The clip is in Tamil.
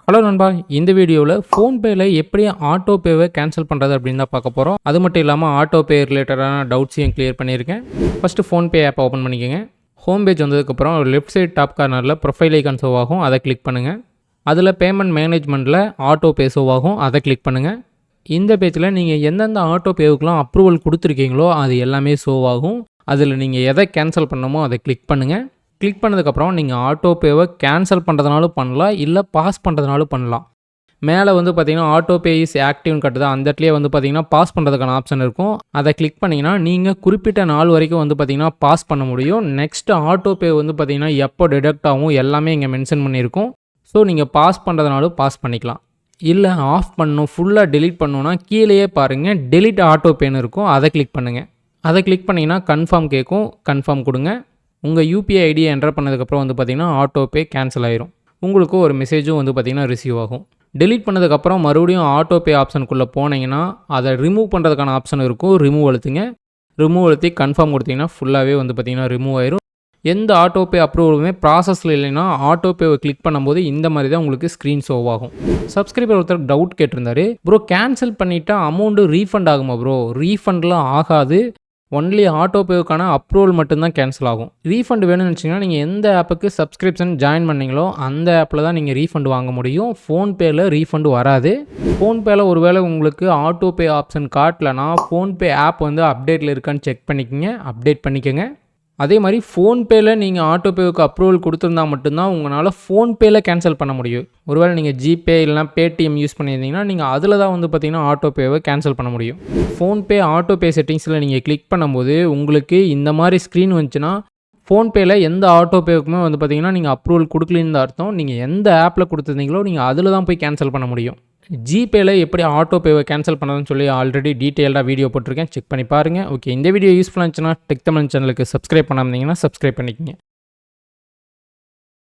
ஹலோ நண்பா, இந்த வீடியோவில் ஃபோன்பேயில் எப்படி ஆட்டோ பேவை கேன்சல் பண்ணுறது அப்படின்னு தான் பார்க்க போகிறோம். அது மட்டும் இல்லாமல் ஆட்டோ பே ரிலேட்டடான டவுட்ஸையும் கிளியர் பண்ணியிருக்கேன். ஃபஸ்ட்டு ஃபோன்பே ஆப் ஓப்பன் பண்ணிக்கோங்க. ஹோம் பேஜ் வந்ததுக்கப்புறம் லெஃப்ட் சைட் டாப் கார்னரில் ப்ரொஃபைல் ஐக்கான் ஷோ ஆகும், அதை கிளிக் பண்ணுங்கள். அதில் பேமெண்ட் மேனேஜ்மெண்ட்டில் ஆட்டோ பே ஷோ ஆகும், அதை கிளிக் பண்ணுங்கள். இந்த பேஜில் நீங்கள் எந்தெந்த ஆட்டோ பேவுக்கெலாம் அப்ரூவல் கொடுத்துருக்கீங்களோ அது எல்லாமே ஷோ ஆகும். அதில் நீங்கள் எதை கேன்சல் பண்ணணுமோ அதை கிளிக் பண்ணுங்கள். கிளிக் பண்ணதுக்கப்புறம் நீங்கள் ஆட்டோ பேவை கேன்சல் பண்ணுறதுனாலும் பண்ணலாம், இல்லை பாஸ் பண்ணுறதுனாலும் பண்ணலாம். மேலே பார்த்தீங்கன்னா ஆட்டோ பே இஸ் ஆக்டிவ்னு கட்டுது, அந்த இடத்துலேயே பார்த்தீங்கன்னா பாஸ் பண்ணுறதுக்கான ஆப்ஷன் இருக்கும். அதை கிளிக் பண்ணிங்கன்னா நீங்கள் குறிப்பிட்ட நாள் வரைக்கும் பார்த்தீங்கன்னா பாஸ் பண்ண முடியும். நெக்ஸ்ட் ஆட்டோ பே பார்த்தீங்கன்னா எப்போ டிடக்ட் ஆகும் எல்லாமே இங்கே மென்ஷன் பண்ணியிருக்கும். ஸோ நீங்கள் பாஸ் பண்ணுறதுனாலும் பாஸ் பண்ணிக்கலாம், இல்லை ஆஃப் பண்ணணும் ஃபுல்லாக டெலீட் பண்ணணுன்னா கீழேயே பாருங்கள் டெலீட் ஆட்டோ பேன்னு இருக்கும், அதை கிளிக் பண்ணுங்கள். அதை கிளிக் பண்ணிங்கன்னா கன்ஃபார்ம் கேட்கும், கன்ஃபார்ம் கொடுங்க. உங்கள் யூபிஐ ஐடியை என்டர் பண்ணதுக்கப்புறம் பார்த்தீங்கன்னா ஆட்டோ பே கேன்சல் ஆயிரும். உங்களுக்கு ஒரு மெசேஜும் பார்த்தீங்கன்னா ரிசீவ் ஆகும். டெலீட் பண்ணதுக்கப்புறம் மறுபடியும் ஆட்டோ பே ஆப்ஷனுக்குள்ளே போனீங்கன்னா அதை ரிமூவ் பண்ணுறதுக்கான ஆப்ஷன் இருக்கும், ரிமூவ் அழுத்துங்க. ரிமூவ் அழுத்தி கன்ஃபார்ம் கொடுத்தீங்கன்னா ஃபுல்லாகவே பார்த்தீங்கன்னா ரிமூவ் ஆயிரும். எந்த ஆட்டோ பே அப்ரூவலுமே ப்ராசஸில் இல்லைன்னா ஆட்டோ பேவை கிளிக் பண்ணும்போது இந்த மாதிரி தான் உங்களுக்கு ஸ்க்ரீன் ஷோ ஆகும். சப்ஸ்கிரைபர் ஒருத்தர் டவுட் கேட்டிருந்தாரு, ப்ரோ கேன்சல் பண்ணிவிட்டால் அமௌண்ட்டு ரீஃபண்ட் ஆகுமா ப்ரோ? ரீஃபண்ட்லாம் ஆகாது, ஒன்லி ஆட்டோ பேவுக்கான அப்ரூவல் மட்டும்தான் கேன்சல் ஆகும். ரீஃபண்ட் வேணும்னு வச்சிங்கன்னா நீங்கள் எந்த ஆப்புக்கு சப்ஸ்கிரிப்ஷன் ஜாயின் பண்ணீங்களோ அந்த ஆப்பில் தான் நீங்கள் ரீஃபண்ட் வாங்க முடியும். ஃபோன்பேயில் ரீஃபண்ட் வராது. ஃபோன்பேயில் ஒருவேளை உங்களுக்கு ஆட்டோ பே ஆப்ஷன் காட்டலைன்னா ஃபோன்பே ஆப் அப்டேட்டில் இருக்கான்னு செக் பண்ணிக்கோங்க, அப்டேட் பண்ணிக்கோங்க. அதே மாதிரி ஃபோன்பேயில் நீங்கள் ஆட்டோ பேவுக்கு அப்ரூவல் கொடுத்துருந்தா மட்டும்தான் உங்களால் ஃபோன்பேயில் கேன்சல் பண்ண முடியும். ஒருவேளை நீங்கள் ஜிபே இல்லைனா பேடிஎம் யூஸ் பண்ணியிருந்தீங்கன்னா நீங்கள் அதில் தான் பார்த்தீங்கன்னா ஆட்டோ பேவை கேன்சல் பண்ண முடியும். ஃபோன்பே ஆட்டோ பே செட்டிங்ஸில் நீங்கள் கிளிக் பண்ணும்போது உங்களுக்கு இந்த மாதிரி ஸ்க்ரீன் வந்துச்சுன்னா ஃபோன்பேயில் எந்த ஆட்டோ பேவுக்குமே பார்த்தீங்கன்னா நீங்கள் அப்ரூவல் கொடுக்கலன்னு அர்த்தம். நீங்கள் எந்த ஆப்பில் கொடுத்துருந்தீங்களோ நீங்கள் அதில் தான் போய் கேன்சல் பண்ண முடியும். ஜிபேயில் எப்படி ஆட்டோ பேவை கேன்சல் பண்ணணும்னு சொல்லி ஆல்ரெடி டீட்டெயில்டாக வீடியோ போட்டிருக்கேன், செக் பண்ணி பாருங்கள். ஓகே, இந்த வீடியோ யூஸ்ஃபுல்லாக இருந்துச்சுன்னா டெக் தமிழ் சேனலுக்கு சப்ஸ்கிரைப் பண்ணாமல் இருந்தீங்கன்னா சப்ஸ்கிரைப் பண்ணிக்கோங்க.